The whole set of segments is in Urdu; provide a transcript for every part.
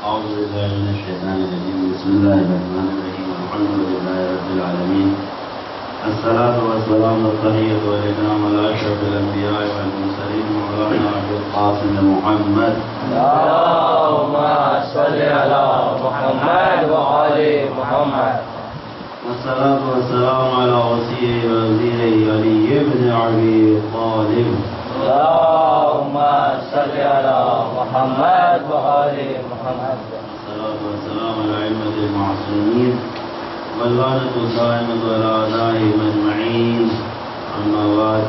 أعوذ بالله من الشيطان الرجيم. بسم الله الرحمن الرحيم. الحمد لله رب العالمين. الصلاة والسلام والتحية والإكرام على أشرف الأنبياء والمرسلين مولانا أبي القاسم محمد. اللهم صل على محمد وآل محمد. والصلاة والسلام على وصيه ووزيره علي بن أبي طالب. اللهم صل على محمد وآل محمد. والصلاة والسلام على أئمة المعصومين واللعنة الدائمة على أعدائهم أجمعين. أما بعد،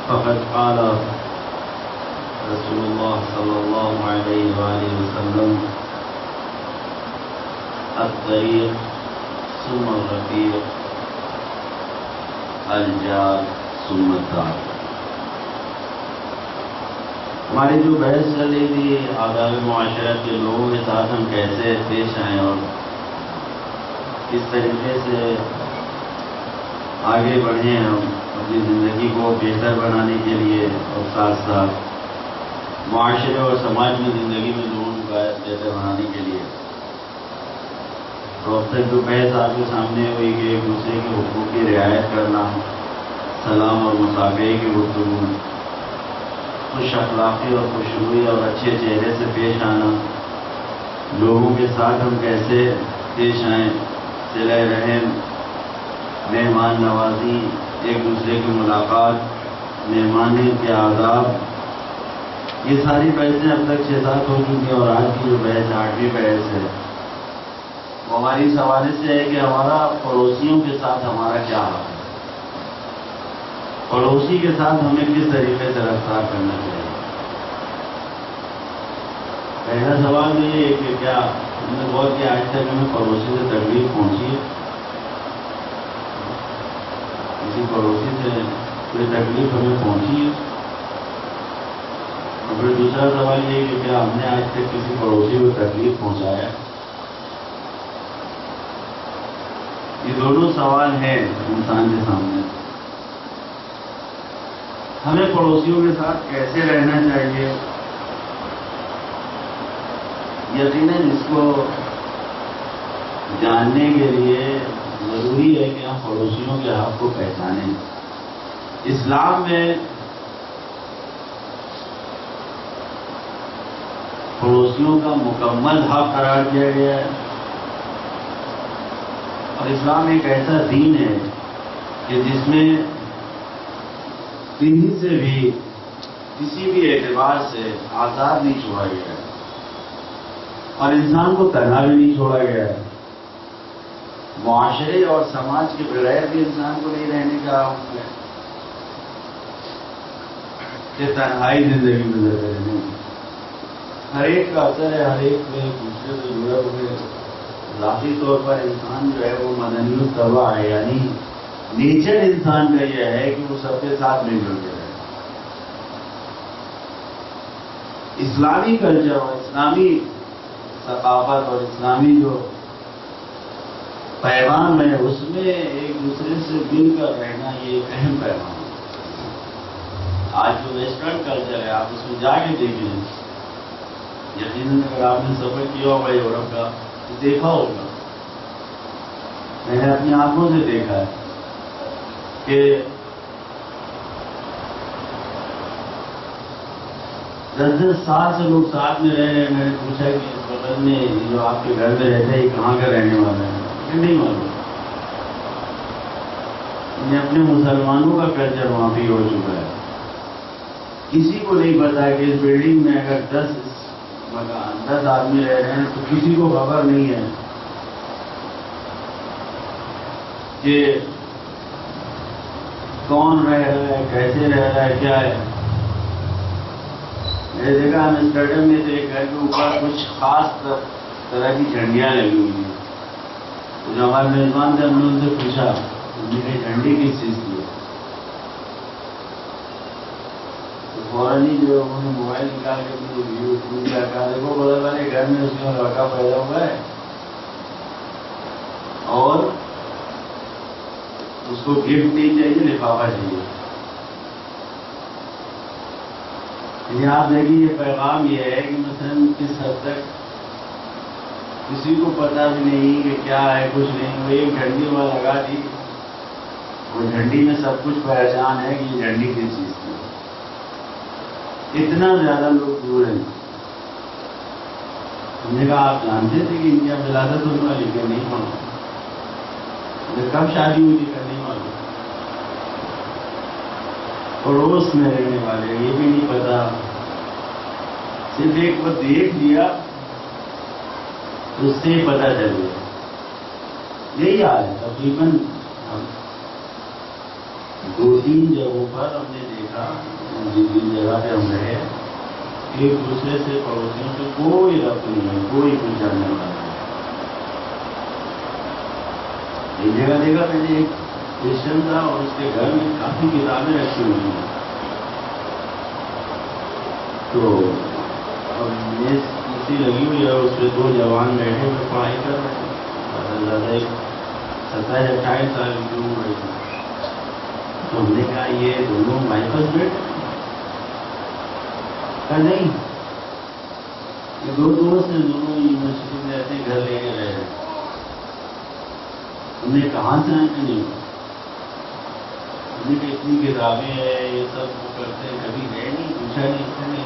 فقد قال رسول الله صلى الله عليه وآله وسلم: الطريق ثم الرفيق، الجار ثم الدار. ہماری جو بحث چل رہی تھی آداب معاشرت کے لوگوں کے ساتھ ہم کیسے پیش آئیں اور کس طریقے سے آگے بڑھیں ہم اپنی زندگی کو بہتر بنانے کے لیے اور ساتھ ساتھ معاشرے اور سماج میں زندگی میں لوگوں کو بہتر بنانے کے لیے. تو اب تک جو بحث آپ کے سامنے ہوئی کہ ایک دوسرے کے حقوق کی رعایت کرنا، سلام اور مصافحے کی گفتگو، خوش اخلاقی اور خوشبوئی اور اچھے چہرے سے پیش آنا، لوگوں کے ساتھ ہم کیسے پیش آئیں، صلہ رحم، مہمان نوازی، ایک دوسرے کی ملاقات، مہمان کے آداب، یہ ساری بحثیں اب تک 6-7 ہو چکی ہیں. اور آج کی جو بحث 8ویں بحث ہے وہ ہماری اس حوالے سے ہے کہ ہمارا پڑوسیوں کے ساتھ ہمارا کیا حال ہے، پڑوسی کے ساتھ ہمیں کس طریقے سے رفتار کرنا چاہیے. پہلا سوال تو یہ ہے کہ کیا ہم نے غور کیا آج تک ہمیں پڑوسی سے تکلیف پہنچی ہے؟ کسی پڑوسی سے کوئی تکلیف ہمیں پہنچی ہے؟ اور پھر دوسرا سوال یہ ہے کہ کیا ہم نے آج تک کسی پڑوسی کو تکلیف پہنچایا؟ یہ دونوں سوال ہیں انسان کے سامنے. ہمیں پڑوسیوں کے ساتھ کیسے رہنا چاہیے، یقیناً اس کو جاننے کے لیے ضروری ہے کہ ہم پڑوسیوں کے حق کو پہچانیں. اسلام میں پڑوسیوں کا مکمل حق قرار دیا گیا ہے، اور اسلام ایک ایسا دین ہے کہ جس میں کسی سے بھی کسی بھی اعتبار سے آزاد نہیں چھوڑا گیا ہے، اور انسان کو تنہا بھی نہیں چھوڑا گیا ہے. معاشرے اور سماج کے بغیر بھی انسان کو نہیں رہنے کا حق ہے کہ تنہائی زندگی میں رہنے. ہر ایک کا اثر ہے، ہر ایک میں دوسرے سے جڑے ہوئے. ذاتی طور پر انسان جو ہے وہ مدنی الطبع ہے، یعنی نیچر انسان کا یہ ہے کہ وہ سب کے ساتھ مل جل کے رہے. اسلامی کلچر اور اسلامی ثقافت اور اسلامی جو پیغام ہے اس میں ایک دوسرے سے مل کر رہنا یہ ایک اہم پیغام ہے. آج جو ویسٹرن کلچر ہے آپ اس میں جا کے دیکھیں، یقیناً اگر آپ نے سفر کیا ہوگا یورپ کا تو دیکھا ہوگا، میں نے اپنی آنکھوں سے دیکھا ہے کہ 10 سال سے لوگ ساتھ میں رہ رہے ہیں. میں نے پوچھا کہ اس بغل میں جو آپ کے گھر میں رہتے ہیں یہ کہاں کا رہنے والا ہے؟ کہ نہیں معلوم. انہیں اپنے مسلمانوں کا کلچر وہاں بھی ہو چکا ہے. کسی کو نہیں پتا ہے کہ اس بلڈنگ میں اگر 10 آدمی رہ رہے ہیں تو کسی کو خبر نہیں ہے کہ کون رہ رہا ہے، کیسے رہ رہا ہے، کیا ہے. میں نے دیکھا ہم اسٹیڈیم میں تھے، گھر کے اوپر کچھ خاص طرح کی جھنڈیاں لگی ہوئی ہیں. تو جو ہمارے میزبان تھے ہم نے ان سے پوچھا میری جھنڈی کس چیز کی ہے؟ تو فوراً ہی جو انہوں نے موبائل نکال کے کہا دیکھو بڑے والے گھر میں اس میں لڑکا پیدا ہوا ہے اور اس کو گفٹ نہیں چاہیے، لفافہ چاہیے. آپ دیکھیے یہ پیغام یہ ہے کہ مثلا کس حد تک کسی کو پتا بھی نہیں کہ کیا ہے، کچھ نہیں، وہ ایک جھنڈی وہاں لگا دی، وہ جھنڈی میں سب کچھ پہچان ہے کہ یہ جھنڈی کس چیز کی ہے۔ اتنا زیادہ لوگ دور ہیں۔ ہم نے کہا آپ جانتے تھے کہ ان کی ولادت ہونے والی کہ نہیں معلوم؟ کب شادی ہوئی تھی کہ نہیں معلوم؟ پڑوس میں رہنے والے یہ بھی نہیں پتا، صرف ایک بار دیکھ لیا تو اس سے پتا چل گیا۔ یہی حال ہے تقریباً 2-3 جگہوں پر ہم نے دیکھا، جن جگہ پہ ہم رہے، ایک دوسرے سے پڑوسیوں سے کوئی ربط نہیں ہے، کوئی کچھ جاننے والا نہیں۔ ایک جگہ دیکھا میں نے، ایک کرسچن تھا اور اس کے گھر میں کافی کتابیں رکھی ہوئی ہیں، تو اب میز اسی لگی ہوئی ہے، اس پہ 2 جوان بیٹھے ہوئے پڑھائی کر رہے ہیں، زیادہ سے زیادہ ایک 27-28 سال کی عمر ہے۔ تو ہم نے کہا یہ دونوں مائیکل بیٹھ کہا نہیں، یہ 2 دوست ہیں، دونوں یونیورسٹی میں رہتے ہیں، گھر لے کے رہ رہے۔ ہم نے کہاں سے آئے کہ نہیں، ہم نے کہا اتنی کتابیں ہیں، یہ سب وہ کرتے ہیں، کبھی گئے نہیں، پوچھا نہیں، اس نے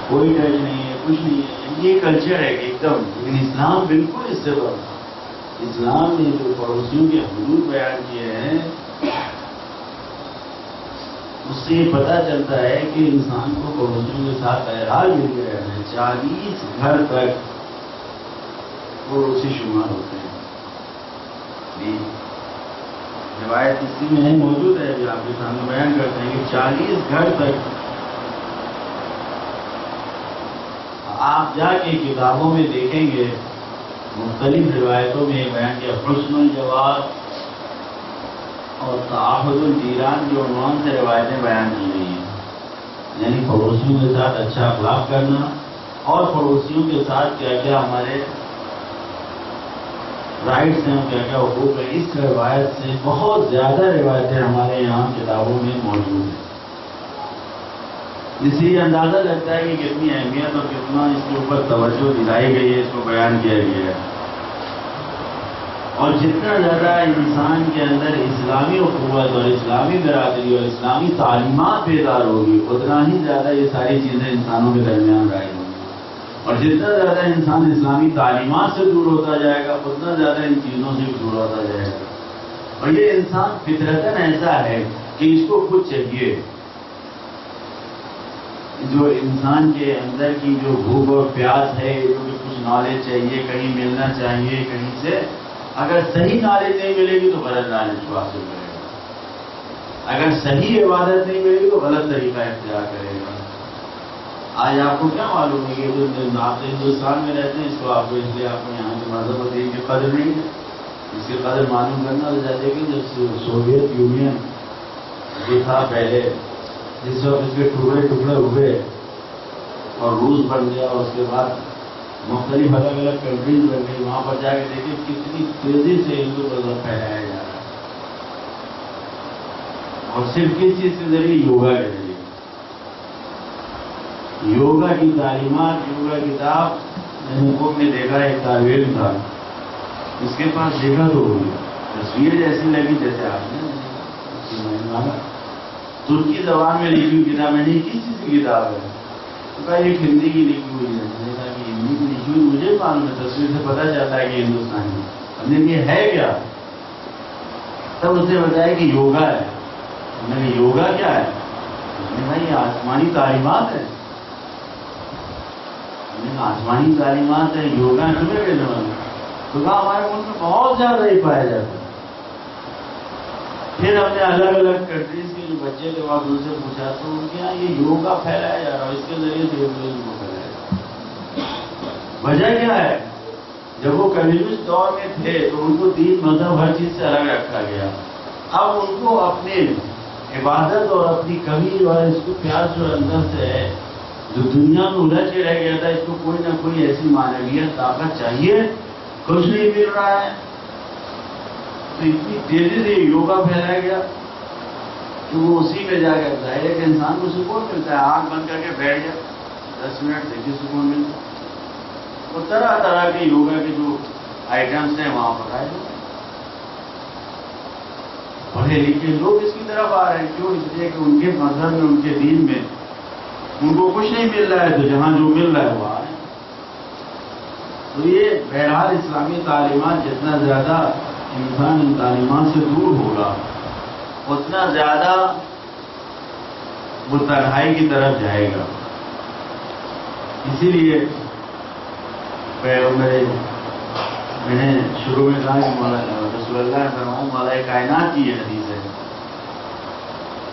کوئی ٹچ نہیں ہے، کچھ نہیں ہے۔ یہ کلچر ہے کہ ایک دم، لیکن اسلام بالکل اس سے بڑا۔ اسلام نے جو پڑوسیوں کے حدود بیان کیے ہیں، اس سے یہ پتہ چلتا ہے کہ انسان کو پڑوسیوں کے ساتھ بہرحال مل کے رہنا ہے۔ 40 گھر تک پڑوسی شمار ہوتے ہیں۔ روایت اسی میں نہیں موجود ہے، جو آپ کے سامنے بیان کرتے ہیں کہ 40 گھر تک آپ جا کے کتابوں میں دیکھیں گے، مختلف روایتوں میں بیان کیا، حسن الجوار اور تعاہد الجیران جو عنوان سے روایتیں بیان کی گئی ہیں، یعنی پڑوسیوں کے ساتھ اچھا اخلاق کرنا اور پڑوسیوں کے ساتھ کیا کیا ہمارے رائٹس ہیں، کیا کیا حقوق ہیں۔ اس روایت سے بہت زیادہ روایتیں ہمارے یہاں کتابوں میں موجود ہیں۔ اس لیے اندازہ لگتا ہے کہ کتنی اہمیت اور کتنا اس کے اوپر توجہ دلائی گئی ہے، اس کو بیان کیا گیا ہے۔ اور جتنا زیادہ انسان کے اندر اسلامی اخوت اور اسلامی برادری اور اسلامی تعلیمات بیدار ہوگی، اتنا ہی زیادہ یہ ساری چیزیں انسانوں کے درمیان رائج ہوں گی۔ اور جتنا زیادہ انسان اسلامی تعلیمات سے دور ہوتا جائے گا، اتنا زیادہ ان چیزوں سے دور ہوتا جائے گا۔ اور یہ انسان فطرتاً ایسا ہے کہ اس کو کچھ چاہیے، جو انسان کے اندر کی جو بھوک اور پیاس ہے، جو کہ کچھ نالج چاہیے، کہیں ملنا چاہیے کہیں سے، اگر صحیح نالج نہیں ملے گی تو غلط نالج کو حاصل کرے گا، اگر صحیح عبادت نہیں ملے گی تو غلط طریقہ اختیار کرے گا۔ آج آپ کو کیا معلوم ہے کہ جو آپ ہندوستان میں رہتے ہیں، اس کو آپ کو اس لیے آپ کو یہاں کے مذہب و دین کی قدر نہیں ہے، اس کی قدر معلوم کرنا ہو جاتے کہ جب سوویت یونین جو تھا پہلے، جس وقت اس کے ٹکڑے ٹکڑے ہوئے اور روس بن گیا، اور اس کے بعد مختلف الگ الگ کنٹریز بن گئی، وہاں پر جا کے دیکھیں کتنی تیزی سے ہندو مذہب پھیلایا جا رہا ہے، اور صرف کس چیز کے ذریعے؟ یوگا کے ذریعے۔ یوگا کی تعلیمات، یوگا کتاب حکومت نے دیکھا، ایک طالب علم تھا، اس کے پاس دیکھا تو تصویر ایسی لگی جیسے آپ نے ترکی زبان میں لکھی ہوئی کتاب، میں نے کس چیز کی کتاب ہے؟ تو کہا یہ ہندی کی لکھی ہوئی ہے۔ میں نے کہا کہ ہندی کی لکھی ہوئی مجھے معلوم ہے، تصویر سے پتہ چلتا ہے کہ ہندوستانی۔ ہم نے یہ ہے کیا؟ تب اس نے بتایا کہ یوگا ہے۔ میں نے یوگا کیا ہے؟ میں نے کہا یہ آسمانی تعلیمات ہے۔ میں نے کہا آسمانی تعلیمات ہے، یوگا ہمیں ملنے والا۔ تو کہا ہمارے ملک میں بہت زیادہ ہی پایا جاتا ہے۔ پھر ہم نے الگ الگ کنٹریز کے جو بچے تھے وہاں ان سے پوچھا تو ان کے یہاں یہ یوگا پھیلایا جا رہا ہے، اس کے ذریعے سے کو پھیلایا جا رہا ہے۔ وجہ کیا ہے؟ جب وہ کمیونسٹ دور میں تھے تو ان کو دین مذہب ہر چیز سے الگ رکھا گیا۔ اب ان کو اپنے عبادت اور اپنی کمی جو ہے، اس کو پیاس جو اندر سے ہے، جو دنیا میں الجھ کے رہ گیا تھا، اس کو کوئی نہ کوئی ایسی معنویت طاقت چاہیے، کچھ نہیں مل رہا ہے، تو اتنی تیزی سے یوگا پھیلایا گیا۔ کہ وہ اسی میں جا کے ظاہر ہے کہ انسان کو سکون ملتا ہے، آنکھ بند کر کے بیٹھ جائے 10 منٹ دیکھیے سکون ملتا ہے، اور طرح طرح کے یوگا کے جو آئٹمس ہیں وہاں پکائے جائیں۔ پڑھے لکھے لوگ اس کی طرف آ رہے ہیں، کیوں؟ اس لیے کہ ان کے مذہب میں، ان کے دین میں ان کو کچھ نہیں مل رہا ہے، تو جہاں جو مل رہا ہے وہ آ رہے ہیں۔ تو یہ بہرحال اسلامی تعلیمات، جتنا زیادہ انسان ان تعلیمات سے دور ہوگا اتنا زیادہ وہ تنہائی کی طرف جائے گا۔ اسی لیے میں نے شروع میں کہا کہ رسول اللہ نے فرمایا مولا کائنات کی یہ حدیث ہے،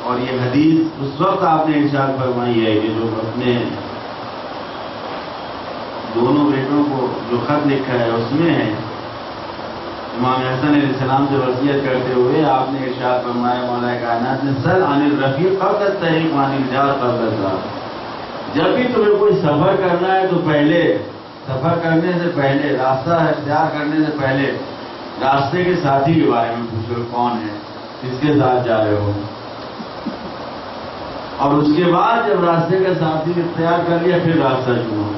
اور یہ حدیث اس وقت آپ نے ارشاد فرمائی ہے کہ جو اپنے دونوں بیٹوں کو جو خط لکھا ہے اس میں ہے، امام حسن علیہ السلام سے وصیت کرتے ہوئے آپ نے ارشاد فرمایا مولا کائنات نے سل عن الرفیق قبل الطریق وعن الجار قبل الزاد، جب بھی تمہیں کوئی سفر کرنا ہے تو پہلے سفر کرنے سے پہلے، راستہ اختیار کرنے سے پہلے راستے کے ساتھی کے بارے میں پوچھو کون ہے، کس کے ساتھ جا رہے ہو، اور اس کے بعد جب راستے کا ساتھی اختیار کر لیا پھر راستہ چنو۔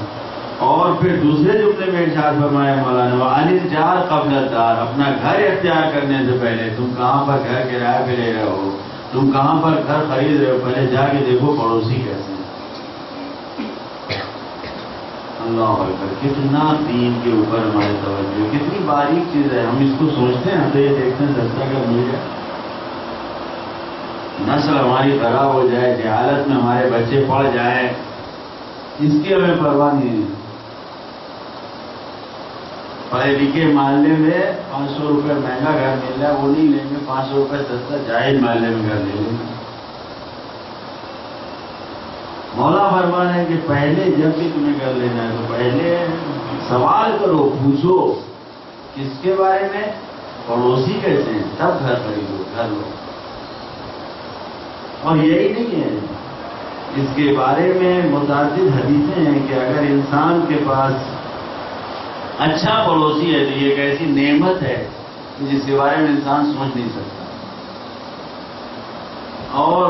اور پھر دوسرے جملے میں ارشاد فرمایا مولانا وعن الجار قبل الدار، اپنا گھر اختیار کرنے سے پہلے تم کہاں پر گھر کرایہ پہ لے رہے ہو، تم کہاں پر گھر خرید رہے ہو، پہلے جا کے دیکھو پڑوسی کیسے ہیں۔ اللہ اکبر، کتنا دین کے اوپر ہماری توجہ، کتنی باریک چیز ہے، ہم اس کو سوچتے ہیں تو یہ دیکھتے ہیں سستا کا مل جائے، نسل ہماری خراب ہو جائے، جہالت میں ہمارے بچے پڑ جائیں، اس کی ہمیں پرواہ نہیں ہے۔ پڑھے لکھے محلے میں 500 روپے مہنگا گھر مل رہا ہے وہ نہیں لیں گے، 500 روپے سستا جائز محلے میں گھر لے لیں گے۔ مولا فرمان ہے کہ پہلے جب بھی تمہیں گھر لینا ہے تو پہلے سوال کرو، پوچھو کس کے بارے میں، پڑوسی کیسے ہیں، تب گھر خریدو، گھر لو۔ اور یہی نہیں ہے، اس کے بارے میں متعدد حدیثیں ہیں کہ اگر انسان کے پاس اچھا پڑوسی ہے تو یہ ایک ایسی نعمت ہے کہ جس کے بارے میں انسان سوچ نہیں سکتا۔ اور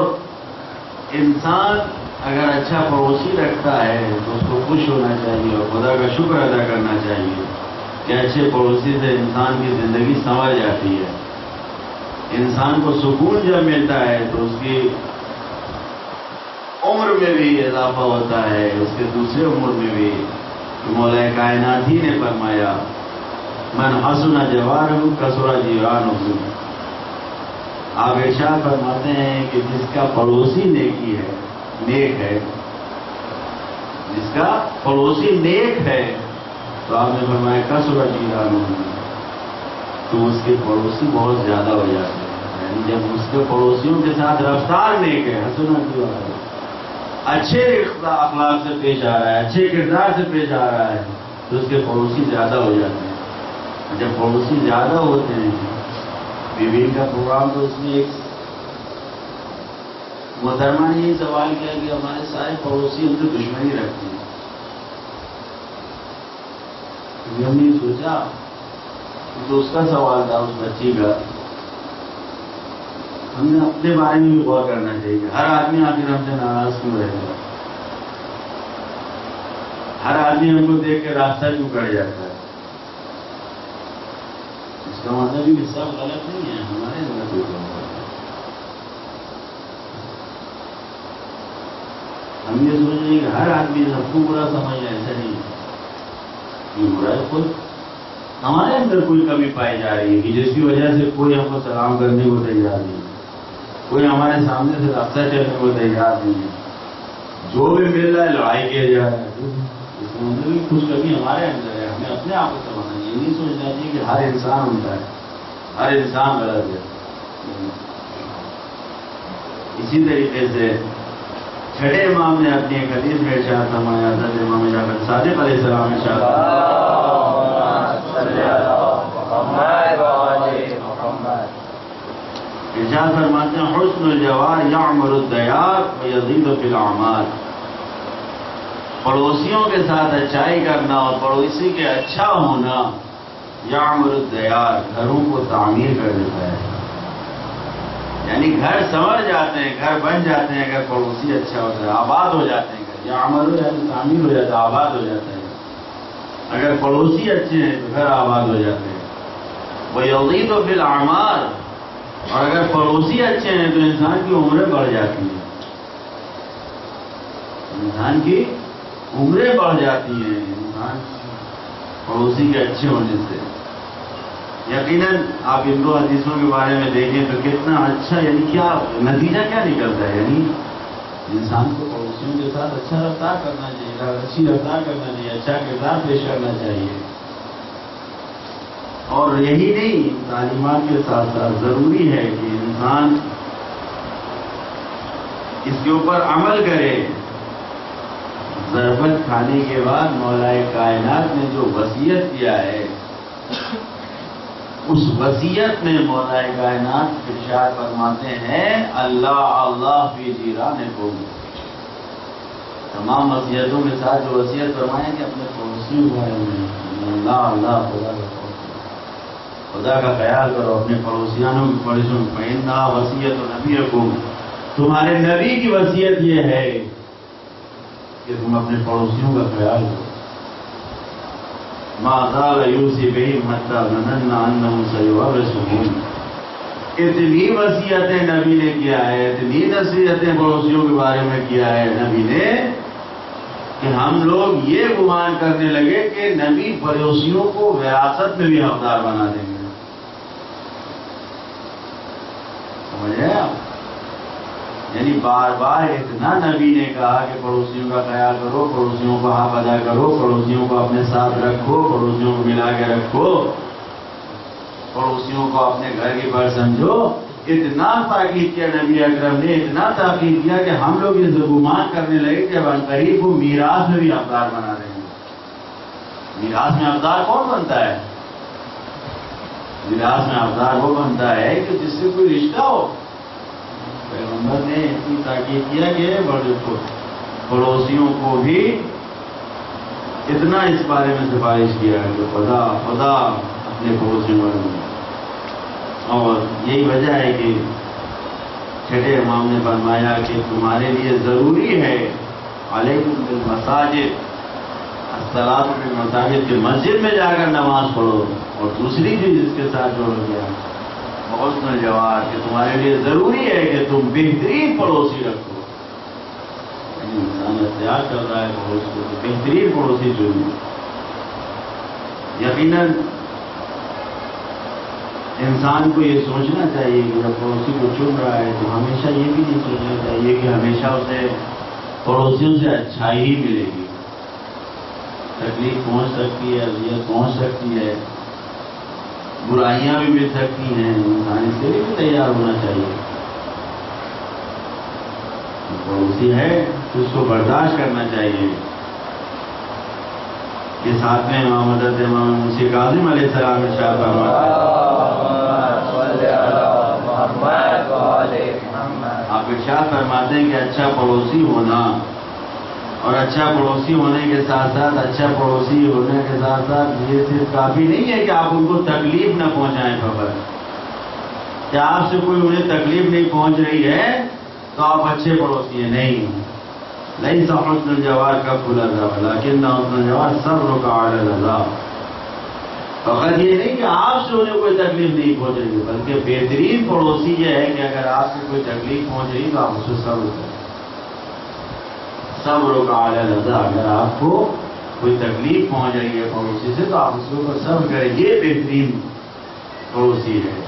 انسان اگر اچھا پڑوسی رکھتا ہے تو اس کو خوش ہونا چاہیے اور خدا کا شکر ادا کرنا چاہیے کہ اچھے پڑوسی سے انسان کی زندگی سنور جاتی ہے۔ انسان کو سکون جب ملتا ہے تو اس کی عمر میں بھی اضافہ ہوتا ہے، اس کے دوسرے عمر میں بھی۔ مولا کائنات ہی نے فرمایا من حسن جوارہ کثر جیرانہ، آپ ارشاد فرماتے ہیں کہ جس کا پڑوسی نیکی ہے، نیک ہے، جس کا پڑوسی نیک ہے تو آپ نے فرمایا کثر جیرانہ، تو اس کے پڑوسی بہت زیادہ ہو جاتے ہیں۔ یعنی جب اس کے پڑوسیوں کے ساتھ رفتار نیک ہے، حسن جوارہ، اچھے اخلاق سے پیش آ رہا ہے، اچھے کردار سے پیش آ رہا ہے تو اس کے پڑوسی زیادہ ہو جاتے ہیں۔ جب پڑوسی زیادہ ہوتے ہیں، بیوی کا پروگرام تو اس میں ایک محترمہ نے یہ سوال کیا کہ ہمارے سارے پڑوسی ان سے دشمنی رکھتے ہیں، ہم نے سوچا تو اس کا سوال تھا اس بچی کا، ہم نے اپنے بارے میں بھی غور کرنا چاہیے۔ ہر آدمی آخر ہم سے ناراض کیوں رہے گا، ہر آدمی ہم کو دیکھ کے راستہ کیوں کٹ جاتا ہے، اس کا مطلب بھی سب غلط نہیں ہے، ہمارے اندر کوئی غلط ہے۔ ہم یہ سوچ رہے ہیں کہ ہر آدمی سب کو برا سمجھ ہے، ایسا نہیں ہے، یہ برا ہے، کوئی ہمارے اندر کوئی کمی پائی جا رہی ہے کہ جس کی وجہ سے کوئی ہم کو سلام کرنے کو تیار نہیں، کوئی ہمارے سامنے سے راستہ چلنے کو تیار نہیں ہے، جو بھی مل رہا ہے لڑائی کیا جا رہا ہے، اس کے اندر بھی کچھ کمی ہمارے اندر ہے۔ ہمیں اپنے آپ کو سمجھنا یہ نہیں سوچنا چاہیے کہ ہر انسان ہوتا ہے، ہر انسان غلط ہے۔ اسی طریقے سے چھٹے امام نے اپنی ایک حدیث میں ارشاد فرمایا، حضرت امام جعفر صادق علیہ السلام نے ارشاد فرماتے ہیں حسن الجوار یعمر الدیار ویزید فی الاعمال، پڑوسیوں کے ساتھ اچھائی کرنا اور پڑوسی کے اچھا ہونا یعمر الدیار، گھروں کو تعمیر کر دیتا ہے، یعنی گھر سنور جاتے ہیں، گھر بن جاتے ہیں اگر پڑوسی اچھا ہوتا ہے، آباد ہو جاتے ہیں گھر، یا عمل ہو جاتا ہے، تعمیر ہو جاتا ہے، آباد ہو جاتا ہے۔ اگر پڑوسی اچھے ہیں تو گھر آباد ہو جاتے ہیں۔ وَيَزِيدُ فِي الْأَعْمَارِ، اور اگر پڑوسی اچھے ہیں تو انسان کی عمریں بڑھ جاتی ہیں، انسان کی عمریں بڑھ جاتی ہیں انسان پڑوسی کے اچھے ہونے سے۔ یقیناً آپ ان دو حدیثوں کے بارے میں دیکھیں تو کتنا اچھا، یعنی کیا نتیجہ کیا نکلتا ہے، یعنی انسان کو پڑوسیوں کے ساتھ اچھا رفتار کرنا چاہیے، اچھی رفتار کرنا چاہیے، اچھا کردار پیش کرنا چاہیے۔ اور یہی نہیں، تعلیمات کے ساتھ ساتھ ضروری ہے کہ انسان اس کے اوپر عمل کرے۔ ضربت کھانے کے بعد مولا کائنات نے جو وصیت کیا ہے، اس وصیت میں مولا کائنات ارشاد فرماتے ہیں اللہ اللہ فی جیرانکم، تمام وصیتوں کے ساتھ جو وصیت فرمائیں کہ اپنے پڑوسیوں کے بارے میں اللہ اللہ خدا کا خیال کرو، اپنے پڑوسیانوں کی پڑوسیوں کو، فإنھا وصیۃ نبیکم، تمہارے نبی کی وصیت یہ ہے کہ تم اپنے پڑوسیوں کا خیال کرو۔ ما زال یوصی بہم حتی ظننا انہ سیورثہم، اتنی وصیتیں نبی نے کیا ہے، اتنی نصیحتیں پڑوسیوں کے بارے میں کیا ہے نبی نے کہ ہم لوگ یہ گمان کرنے لگے کہ نبی پڑوسیوں کو وراثت میں بھی حقدار بنا دیں گے۔ سمجھے آپ؟ یعنی بار بار اتنا نبی نے کہا کہ پڑوسیوں کا خیال کرو، پڑوسیوں کو حق ادا کرو، پڑوسیوں کو اپنے ساتھ رکھو، پڑوسیوں کو ملا کے رکھو، پڑوسیوں کو اپنے گھر کی پر سمجھو، اتنا تاکید کیا نبی اکرم نے، اتنا تاکید کیا کہ ہم لوگ اس گمان کرنے لگے کہ عنقریب کو میراث میں بھی حقدار بنا دیں گے۔ میراث میں حقدار کون بنتا ہے؟ میراث میں حقدار وہ بنتا ہے کہ جس سے کوئی رشتہ ہو۔ پیغمبر نے اتنی تاکید کیا کہ پڑوسیوں کو بھی اتنا اس بارے میں سفارش کیا ہے کہ خدا اپنے پڑوسیوں میں۔ اور یہی وجہ ہے کہ چھٹے امام نے فرمایا کہ تمہارے لیے ضروری ہے علیکم بالمساجد، الصلاۃ فی المساجد، کہ مسجد میں جا کر نماز پڑھو۔ اور دوسری چیز اس کے ساتھ جوڑ گیا حسن الجوار، کہ تمہارے لیے ضروری ہے کہ تم بہترین پڑوسی رکھو۔ یعنی انسان اختیار کر رہا ہے پڑوسی کو تو بہترین پڑوسی چنو۔ یقیناً انسان کو یہ سوچنا چاہیے کہ جب پڑوسی کو چن رہا ہے تو ہمیشہ یہ بھی نہیں سوچنا چاہیے کہ ہمیشہ اسے پڑوسیوں سے اچھائی ہی ملے گی۔ تکلیف پہنچ سکتی ہے، اذیت پہنچ سکتی ہے، برائیاں بھی مل سکتی ہیں، انسان اس کے لیے بھی تیار ہونا چاہیے۔ پڑوسی ہے تو اس کو برداشت کرنا چاہیے۔ یہ ساتھ میں امام حضرت امام موسی کاظم علیہ السلام ارشاد فرماتے ہیں، آپ ارشاد فرماتے ہیں کہ اچھا پڑوسی ہونا، اور اچھا پڑوسی ہونے کے ساتھ ساتھ یہ صرف کافی نہیں ہے کہ آپ ان کو تکلیف نہ پہنچائیں فقط، کہ آپ سے کوئی انہیں تکلیف نہیں پہنچ رہی ہے تو آپ اچھے پڑوسی ہیں، نہیں۔ لیس حسن الجوار کف الرضا ولکن حسن الجوار صبرک علی الرضا، فقط یہ نہیں کہ آپ سے انہیں کوئی تکلیف نہیں پہنچ رہی، بلکہ بہترین پڑوسی یہ ہے کہ اگر آپ سے کوئی تکلیف پہنچ رہی تو آپ اس سے صبر کریں۔ صبرک علی الرضا، اگر آپ کو کوئی تکلیف پہنچ رہی ہے پڑوسی سے تو آپ اس کے اوپر صبر کریں، یہ بہترین پڑوسی ہے۔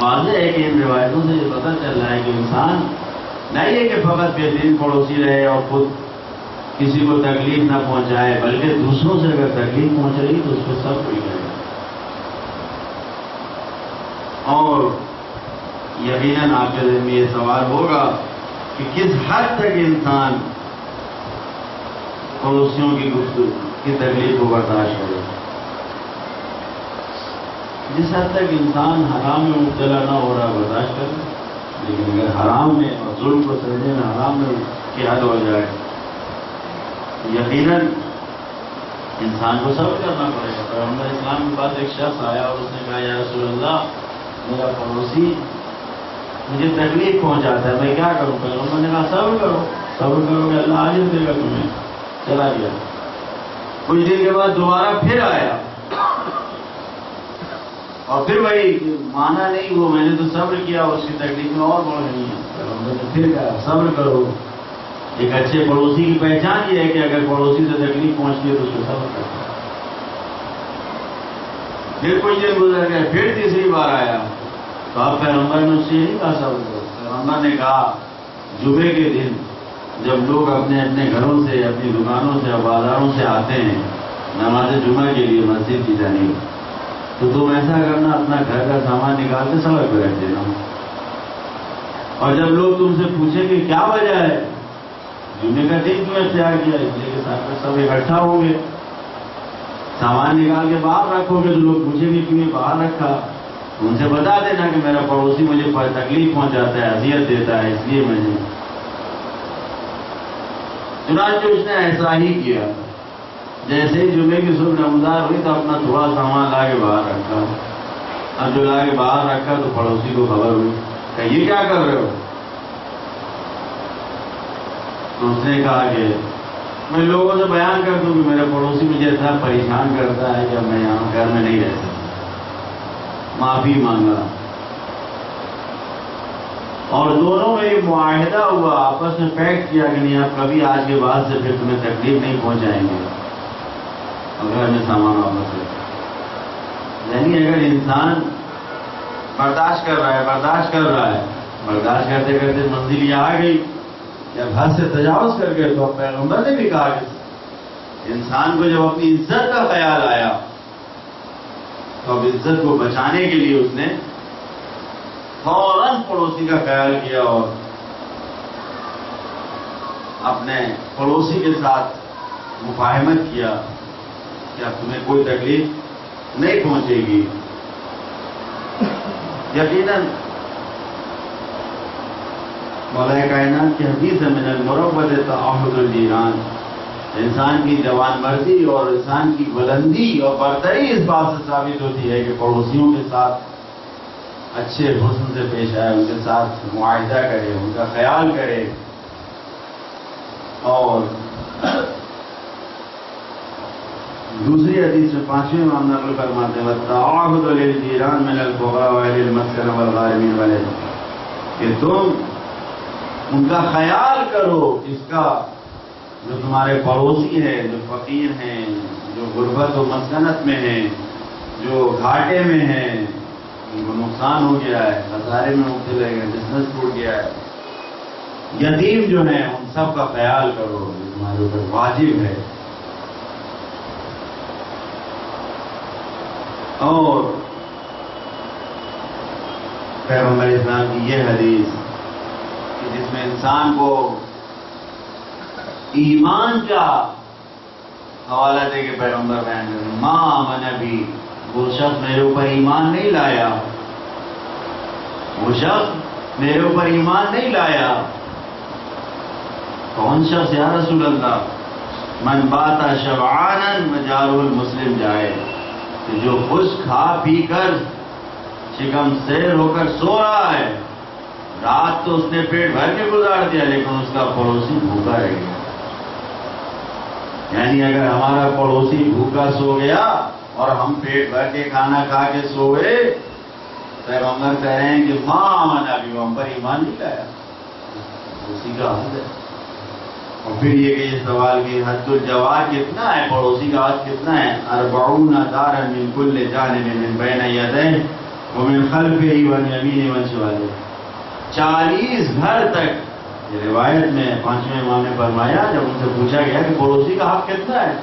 واضح ہے کہ ان روایتوں سے یہ پتہ چل رہا ہے کہ انسان نہیں ہے کہ فقط بہترین پڑوسی رہے اور خود کسی کو تکلیف نہ پہنچائے، بلکہ دوسروں سے اگر تکلیف پہنچ رہی تو اس کو صبر بھی کرے۔ اور یقیناً آپ کے ذہن میں یہ سوال ہوگا کہ کس حد تک انسان پڑوسیوں کی گفتگو کی تکلیف کو برداشت کرے۔ جس حد تک انسان حرام میں مبتلا نہ ہو رہا برداشت کرے، لیکن اگر حرام میں اور ظلم کو سمجھنے میں حرام میں کی حد ہو جائے یقیناً انسان کو صبر کرنا پڑے گا۔ پیغمبر اسلام کے پاس ایک شخص آیا اور اس نے کہا یا رسول اللہ، میرا پڑوسی مجھے تکلیف پہنچاتا ہے، میں کیا کروں؟ پیغمبر نے کہا صبر کرو، صبر کرو گے اللہ اجر دے گا تمہیں. چلا گیا. کچھ دن کے بعد دوبارہ پھر آیا اور پھر وہی مانا نہیں وہ، میں نے تو صبر کیا، اس کی تکلیف میں اور بڑھ گئی ہے. پیغمبر نے پھر کہا صبر کرو. ایک اچھے پڑوسی کی پہچان یہ ہے کہ اگر پڑوسی سے تکلیف پہنچتی ہے تو اس کو صبر کرو. پھر کچھ دن گزر گئے، پھر تیسری بار آیا تو اب پیغمبر نے اس سے نہیں کہا صبر کرو. پیغمبر نے کہا جمعے کے دن جب لوگ اپنے اپنے گھروں سے، اپنی دکانوں سے اور بازاروں سے آتے ہیں نماز جمعہ کے لیے مسجد کی جانب، تو تم ایسا کرنا اپنا گھر کا سامان نکال کے سڑک پہ رکھ دینا. اور جب لوگ تم سے پوچھیں کہ کیا وجہ ہے جمعے کا دن کیوں اختیار کیا، اس لیے کہ ساتھ میں سب اکٹھا ہوں گے، سامان نکال کے باہر رکھو گے تو لوگ پوچھیں گے کیوں یہ باہر رکھا. ان سے بتا دینا کہ میرا پڑوسی مجھے تکلیف پہنچاتا ہے، اذیت دیتا ہے، اس لیے میں نے. چنانچہ اس نے ایسا ہی کیا. جیسے ہی جمعے کی صبح نمودار ہوئی تو اپنا تھوڑا سامان لا کے باہر رکھا. اب جو لا کے باہر رکھا تو پڑوسی کو خبر ہوئی کہ یہ کیا کر رہے ہو؟ تو اس نے کہا کہ میں لوگوں سے بیان کر دوں کہ میرا پڑوسی مجھے اتنا پریشان کرتا ہے کہ میں یہاں گھر میں نہیں رہ سکتا. معافی مانگا اور دونوں میں یہ معاہدہ ہوا، آپس میں پیکٹ کیا کہ نہیں آپ کبھی آج کے بعد سے پھر تمہیں تکلیف نہیں پہنچائیں گے اور گھر میں سامان واپس لے. یعنی اگر انسان برداشت کر رہا ہے برداشت کرتے کرتے منزل یہ آ گئی، جب حد سے تجاوز کر گئے تو پیغمبر نے بھی کہا کہ انسان کو جب اپنی عزت کا خیال آیا تو اب عزت کو بچانے کے لیے اس نے فوراً پڑوسی کا خیال کیا اور اپنے پڑوسی کے ساتھ مفاہمت کیا کہ اب تمہیں کوئی تکلیف نہیں پہنچے گی. یقیناً مولا کائنات کی حدیث ہے من المروت تعاہد الجیران، انسان کی جوان مردی اور انسان کی بلندی اور برتری اس بات سے ثابت ہوتی ہے کہ پڑوسیوں کے ساتھ اچھے حسن سے پیش آئے، ان کے ساتھ معاہدہ کرے، ان کا خیال کرے. اور دوسری حدیث میں 5ویں امام نقل فرماتے ہیں والتعاہد للجیران من الفقراء واہل المسکن والغارمین واليتیم، کہ تم ان کا خیال کرو، اس کا جو تمہارے پڑوسی ہیں، جو فقیر ہیں، جو غربت و مسکنت میں ہیں، جو گھاٹے میں ہیں، ان کو نقصان ہو گیا ہے، خسارے میں مبتلا ہے، بزنس ٹوٹ گیا ہے، یتیم جو ہیں ان سب کا خیال کرو، یہ تمہارے اوپر واجب ہے. اور پیغمبر اسلام کی یہ حدیث کہ جس میں انسان کو ایمان کا حوالہ دے کے پیغمبر بیان کریں، ما آمن بھی، وہ شخص میرے اوپر ایمان نہیں لایا، وہ شخص میرے اوپر ایمان نہیں لایا. کون شخص یا رسول اللہ؟ من بات شبعانا وجارہ المسلم جائے، کہ جو خوش کھا پی کر شکم سیر ہو کر سو رہا ہے، رات تو اس نے پیٹ بھر کے گزار دیا لیکن اس کا پڑوسی بھوکا رہ گیا. یعنی اگر ہمارا پڑوسی بھوکا سو گیا اور ہم پیٹ بھر کے کھانا کھا کے سوئے، پیغمبر کہہ رہے ہیں کہ ماں آمن ابھی ہم پر ایمان نہیں لایا، اسی کا حد ہے. اور پھر یہ کہ یہ سوال کی حد الجوار کتنا ہے، پڑوسی کا حد کتنا ہے؟ 40 دارا من کل جانب من بین یدیہ ومن خلفہ وعن یمینہ وعن شمالہ، 40 گھر تک. یہ روایت میں 5ویں امام نے فرمایا جب ان سے پوچھا گیا کہ پڑوسی کا حق کتنا ہے،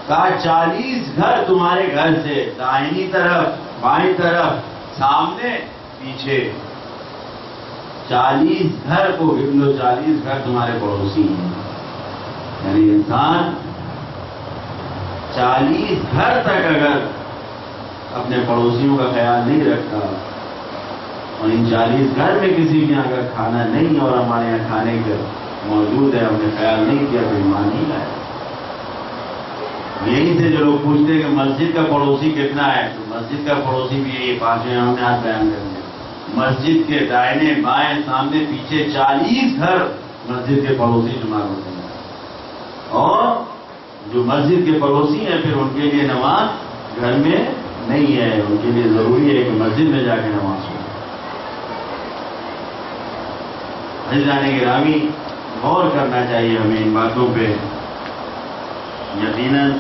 کہا 40 گھر تمہارے گھر سے، دائنی طرف، بائیں طرف، سامنے، پیچھے، 40 گھر کو گن لو، 40 گھر تمہارے پڑوسی ہیں. یعنی انسان 40 گھر تک اگر اپنے پڑوسیوں کا خیال نہیں رکھتا اور ان 40 گھر میں کسی کے اگر کھانا نہیں اور ہمارے یہاں کھانے کا موجود ہے، ہم نے خیال نہیں کیا تو ایمان نہیں لایا. یہیں سے جو لوگ پوچھتے ہیں کہ مسجد کا پڑوسی کتنا ہے، تو مسجد کا پڑوسی بھی یہی 5ویں امام نے آج بیان کر دیا مسجد کے دائنے بائیں سامنے پیچھے 40 گھر مسجد کے پڑوسی شمار ہوتے ہیں، اور جو مسجد کے پڑوسی ہیں پھر ان کے لیے نماز گھر میں نہیں ہے، ان کے لیے ضروری ہے کہ مسجد میں جا کے نماز ہو۔ عزیزان گرامی، غور کرنا چاہیے ہمیں ان باتوں پہ۔ یقیناً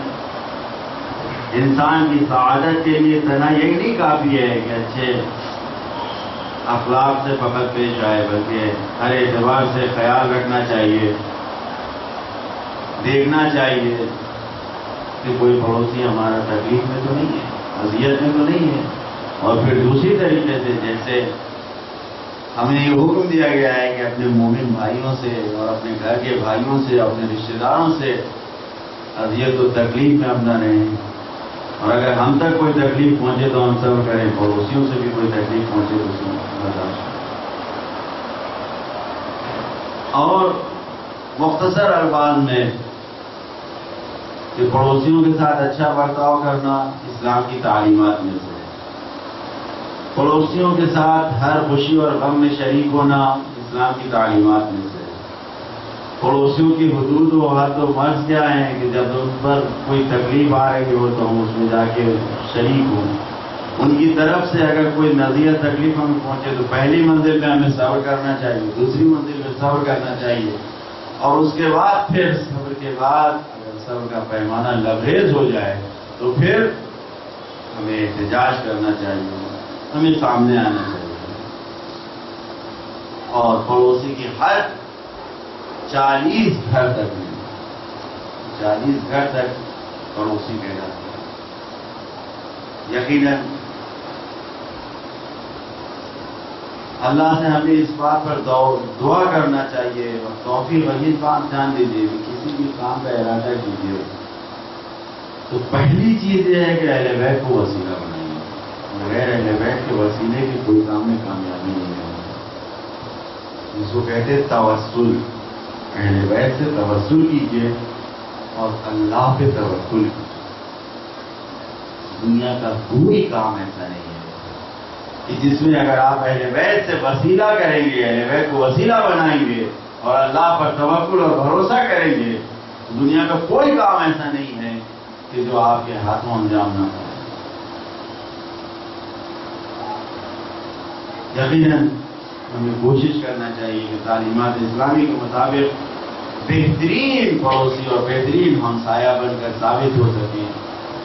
انسان کی سعادت کے لیے تنہا یہ نہیں کافی ہے کہ اچھے اخلاق سے فقط پیش آئے، بلکہ ہر اعتبار سے خیال رکھنا چاہیے، دیکھنا چاہیے کہ کوئی پڑوسی ہمارا تکلیف میں تو نہیں ہے، اذیت میں تو نہیں ہے۔ اور پھر دوسری طریقے سے جیسے ہمیں یہ حکم دیا گیا ہے کہ اپنے مومن بھائیوں سے اور اپنے گھر کے بھائیوں سے، اپنے رشتہ داروں سے اذیت و تکلیف میں اپنا رہیں، اور اگر ہم تک کوئی تکلیف پہنچے تو ہم صبر کریں، پڑوسیوں سے بھی کوئی تکلیف پہنچے تو اس کو برداشت کریں۔ اور مختصر الفاظ میں کہ پڑوسیوں کے ساتھ اچھا برتاؤ کرنا اسلام کی تعلیمات میں سے ہے۔ پڑوسیوں کے ساتھ ہر خوشی اور غم میں شریک ہونا اسلام کی تعلیمات میں سے ہے۔ پڑوسیوں کی حدود و حد و مرض کیا ہیں کہ جب ان پر کوئی تکلیف آ رہی ہو تو ہم اس میں جا کے شریک ہوں، ان کی طرف سے اگر کوئی نظیر تکلیف ہمیں پہنچے تو پہلی منزل میں ہمیں صبر کرنا چاہیے، دوسری منزل میں صبر کرنا چاہیے، اور اس کے بعد پھر صبر کے بعد اگر صبر کا پیمانہ لبریز ہو جائے تو پھر ہمیں احتجاج کرنا چاہیے، ہمیں سامنے آنا چاہیے، اور پڑوسی کی ہر 40 گھر تک 40 گھر تک پڑوسی کے گھر۔ یقیناً اللہ سے ہمیں اس بات پر دعا کرنا چاہیے، اور توفیق وہی بات جان دیجیے کہ کسی بھی کام کا ارادہ کیجیے تو پہلی چیز یہ ہے کہ اہل بیت کو وسیلہ بنائیے، بغیر اہل بیت کے وسیلے کے کوئی کام میں کامیابی نہیں ہے۔ جس کو کہتے ہیں توسل، اہل بیت سے توسل کیجیے اور اللہ پہ توکل کیجیے۔ دنیا کا کوئی کام ایسا نہیں ہے کہ جس میں اگر آپ اہل بیت سے وسیلہ کریں گے، اہل بیت کو وسیلہ بنائیں گے اور اللہ پر توکل اور بھروسہ کریں گے، دنیا کا کوئی کام ایسا نہیں ہے کہ جو آپ کے ہاتھوں انجام نہ ہو۔ یقیناً ہمیں کوشش کرنا چاہیے کہ تعلیمات اسلامی کے مطابق بہترین پڑوسی اور بہترین ہمسایہ بن کر ثابت ہو سکیں،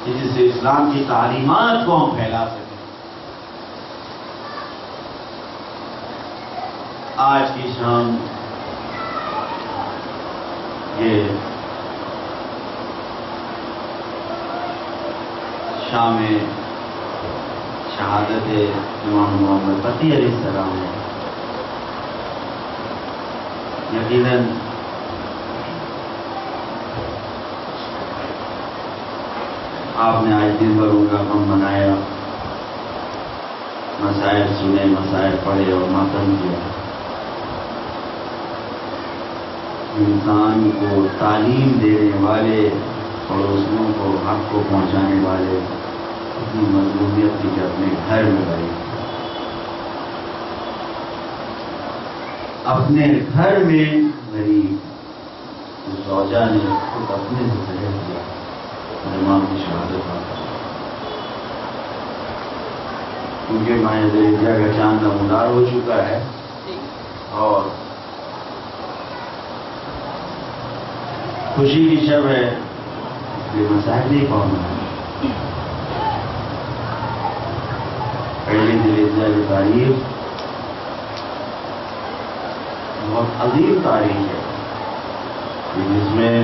کہ جس سے اسلام کی تعلیمات کو ہم پھیلا سکیں۔ آج کی شام یہ شام شہادت امام محمد بقی علیہ السلام ہے۔ یقیناً آپ نے آج دن بھر ان کا غم منایا، مسائل سنے، مسائل پڑھے اور ماتم کیا۔ انسان کو تعلیم دینے والے، پڑوسیوں کو حق کو پہنچانے والے اتنی مضبوطیت تھی کہ اپنے گھر میں رہے، اپنے گھر میں غریب زوجہ نے خود اپنے سے ظاہر کیا امام کی شہادت پاتا، کیونکہ ماں درجہ کا چاند نمودار ہو چکا ہے اور خوشی کی شب ہے، اس لیے مسائل نہیں پڑھنا ہے۔ پہلی درجہ کی تاریخ بہت عظیم تاریخ ہے، جس میں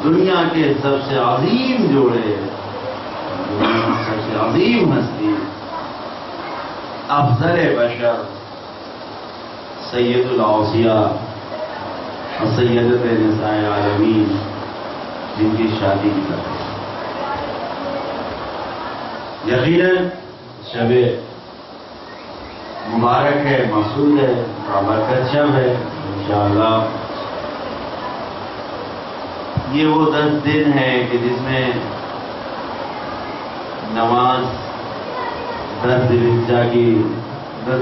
دنیا کے سب سے عظیم جوڑے، دنیا کی سب سے عظیم ہستی، افضل بشر سید الاوصیاء اور سیدت نساء العالمین، جن کی شادی کی طرف یقیناً شب مبارک ہے، مقصود ہے، بابرکت شب ہے۔ انشاءاللہ یہ وہ 10 دن ہے کہ جس میں نماز 10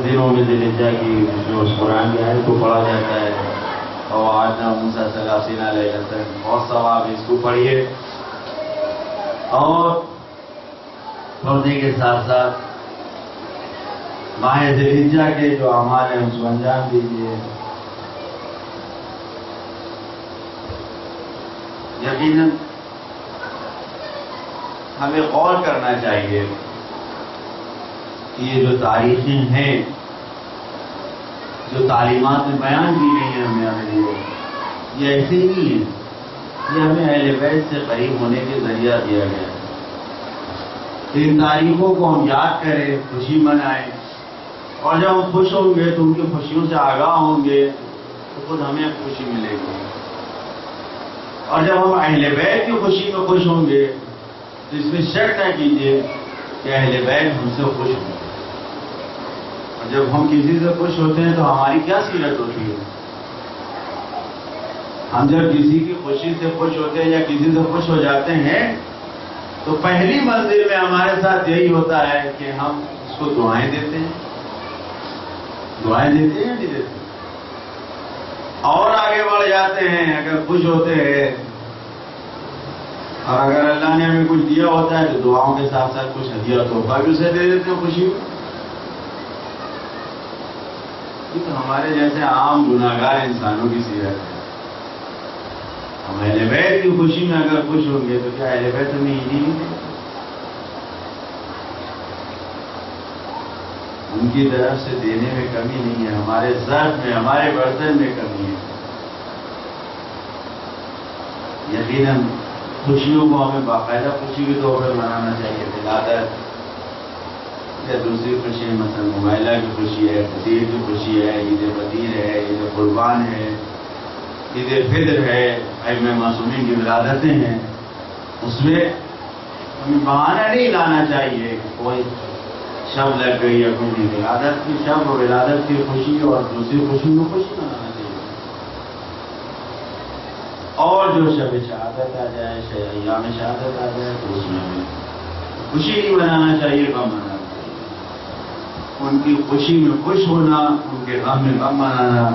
دنوں میں ذی الحجہ کی جو قرآن کی آیت کو پڑھا جاتا ہے، اور آجنا موسیٰ ثلاثین لیلۃ، بہت ثواب اس کو پڑھیے، اور پڑھنے کے ساتھ ساتھ ماہ ذی الحجہ کے جو اعمال ہیں اس کو انجام دیجیے۔ یقیناً ہمیں غور کرنا چاہیے کہ یہ جو تاریخیں ہیں، جو تعلیمات میں بیان کی گئی ہیں ہمیں لیے، یہ ایسے نہیں ہیں، یہ ہمیں اہل بیت سے قریب ہونے کے ذریعہ دیا گیا ہے۔ ان تاریخوں کو ہم یاد کریں، خوشی منائیں، اور جب ہم خوش ہوں گے تو ان کی خوشیوں سے آگاہ ہوں گے تو خود ہمیں خوشی ملے گی، اور جب ہم اہل بیت کی خوشی میں خوش ہوں گے تو اس میں شک نہ کیجیے کہ اہل بیت ہم سے خوش ہوں گے۔ اور جب ہم کسی سے خوش ہوتے ہیں تو ہماری کیا سیرت ہوتی ہے؟ ہم جب کسی کی خوشی سے خوش ہوتے ہیں یا کسی سے خوش ہو جاتے ہیں تو پہلی منزل میں ہمارے ساتھ یہی ہوتا ہے کہ ہم اس کو دعائیں دیتے ہیں، دعائیں دیتے ہیں یا نہیں دیتے؟ اور آگے بڑھ جاتے ہیں اگر خوش ہوتے ہیں، اور اگر اللہ نے ہمیں کچھ دیا ہوتا ہے تو دعاؤں کے ساتھ ساتھ کچھ ہدیہ تحفہ بھی اسے دے دیتے ہیں خوشی میں۔ تو ہمارے جیسے عام گناہگار انسانوں کی سیرت ہے۔ ہم اہل بیت کی خوشی میں اگر خوش ہوں گے تو کیا اہل بیت ہمیں عید نہیں دے؟ ان کی طرف سے دینے میں کمی نہیں ہے، ہمارے ظرف میں، ہمارے برتن میں کمی ہے۔ یقیناً خوشیوں کو ہمیں باقاعدہ خوشی کے طور پر منانا چاہیے، ولادت یا دوسری خوشی، مثلا موبائلہ کی خوشی ہے، فطیر کی خوشی ہے، عید فطیر ہے، عید قربان ہے، عید فطر ہے، ائمہ معصومین کی ولادتیں ہیں۔ اس میں ہمیں بہانہ نہیں لانا چاہیے کہ کوئی شب لگ گئی یا کوئی نہیں، ولادت کی شب اور ولادت کی خوشی اور دوسری خوشی میں خوشی منانا چاہیے۔ اور جو شب شہادت آ جائے، ایام شہادت آ جائے تو اس میں بھی خوشی نہیں منانا چاہیے، غم منانا چاہیے۔ ان کی خوشی میں خوش ہونا، ان کے غم میں غم منانا،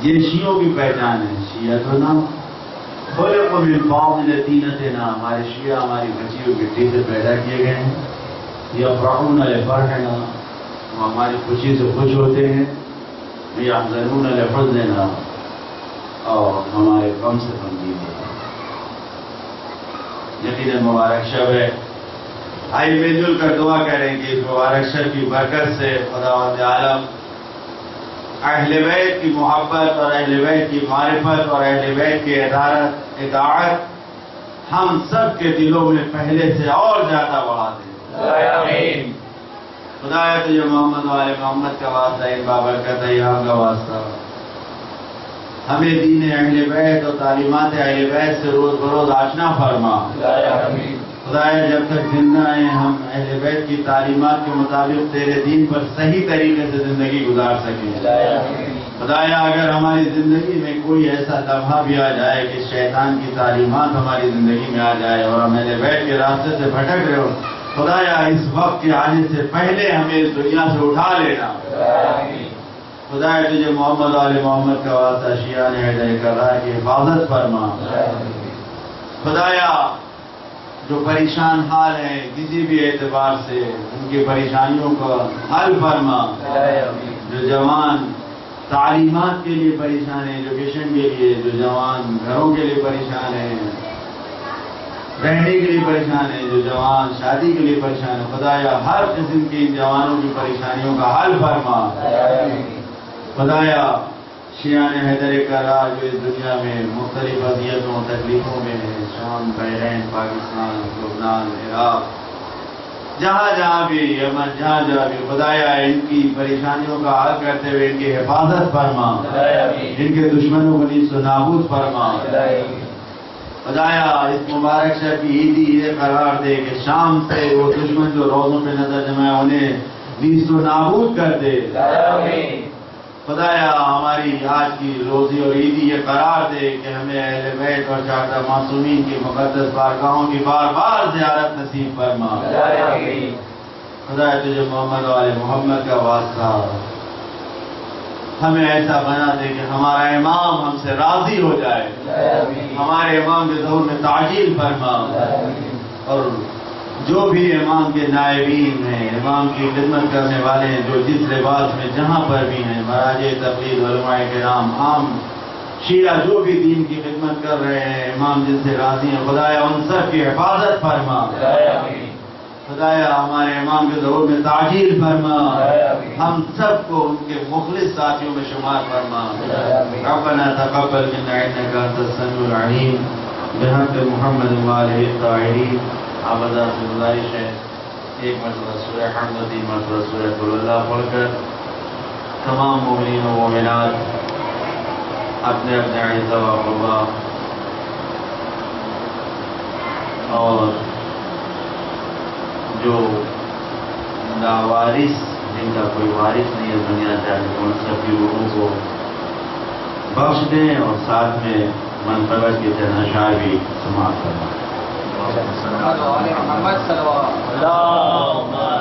یہ شیعوں کی پہچان ہے۔ شیعتنا خلق من فاضل طینتنا، ہمارے شیعہ ہماری بچی ہوئی مٹی سے پیدا کیے گئے ہیں۔ یفرحون لفرحنا، وہ ہماری خوشی سے خوش ہوتے ہیں۔ یحزنون لحزننا، اور ہمارے غم سے غمگین ہوتے ہیں۔ یقیناً مبارک شب ہے، آئیے مل جل کر دعا کریں کہ اس مبارک شب کی برکت سے خداوند عالم اہل بیت کی محبت اور اہل بیت کی معرفت اور اہل بیت کی اطاعت ہم سب کے دلوں میں پہلے سے اور زیادہ بڑھا دے۔ آمین۔ خدایا تجھے محمد والے محمد کا واسطہ، ان بابرکت ایام کا واسطہ، ہمیں دین اہل بیت اور تعلیمات اہل بیت سے روز بروز آشنا فرما۔ خدایا جب تک زندہ ہیں ہم اہل بیت کی تعلیمات کے مطابق تیرے دین پر صحیح طریقے سے زندگی گزار سکیں۔ خدایا اگر ہماری زندگی میں کوئی ایسا لمحہ بھی آ جائے کہ شیطان کی تعلیمات ہماری زندگی میں آ جائے اور ہم اہل بیت کے راستے سے بھٹک رہے ہو، خدایا اس وقت کے آنے سے پہلے ہمیں اس دنیا سے اٹھا لینا۔ خدایا تجھے محمد والے محمد کا واسطہ شیعہ نے حیدر کرار کی حفاظت فرما۔ خدایا جو پریشان حال ہیں کسی بھی اعتبار سے، ان کی پریشانیوں کو حل فرما۔ جو جوان تعلیمات کے لیے پریشان ہیں، ایجوکیشن کے لیے، جو جوان گھروں کے لیے پریشان ہیں، رہنے کے لیے پریشان ہیں، جو جوان شادی کے لیے پریشان ہیں، خدایا ہر قسم کی ان جوانوں کی پریشانیوں کا حل فرما۔ خدایا شیعہ نے حیدر کرار جو اس دنیا میں مختلف اذیتوں تکلیفوں میں ہیں، شام، بحرین، پاکستان، لبنان، عراق، جہاں جہاں بھی، یمن، جہاں جہاں بھی، خدایا ان کی پریشانیوں کا حل کرتے ہوئے ان کی حفاظت فرما، ان کے دشمنوں کو نیست و نابود فرما۔ خدایا اس مبارک شب کی عیدی یہ قرار دے کہ شام سے وہ دشمن جو روزوں پہ نظر جمائے انہیں نیست و نابود کر دے۔ خدایا ہماری آج کی روزی اور عیدی یہ قرار دے کہ ہمیں اہل بیت اور چارہ معصومین کی مقدس بارگاہوں کی بار بار زیارت نصیب فرما۔ خدا تجھے محمد والے محمد کا واسطہ ہمیں ایسا بنا دے کہ ہمارا امام ہم سے راضی ہو جائے، ہمارے امام کے ظہور میں تعجیل فرما، اور جو بھی امام کے نائبین ہیں، امام کی خدمت کرنے والے ہیں، جو جس لباس میں جہاں پر بھی ہیں، مراجع تبلیغ، علماء کرام، عام شیعہ جو بھی دین کی خدمت کر رہے ہیں، امام جن سے راضی ہیں، خدایا ان سب کی حفاظت فرما، خدایا ہمارے امام کے ظہور میں تعجیل فرما، ہم سب کو ان کے مخلص ساتھیوں میں شمار فرما۔ ربنا تقبل منا انك انت السميع العليم بحق محمد وآلہ الطاہرین۔ آبادہ سے گزارش ہے ایک مرتبہ سورہ حمد و 3 مرتبہ سورہ قل اللہ پڑھ کر تمام مومنین و مومنات اپنے اپنے اعزا و اقربا اور جو لاوارث جن کا کوئی وارث نہیں ہے دنیا چاہے ان سبھی لوگوں کو بخش دیں اور ساتھ میں منقبت کے چند اشعار بھی سماعت کرنا۔ محمد صلی اللہ علیہ وسلم۔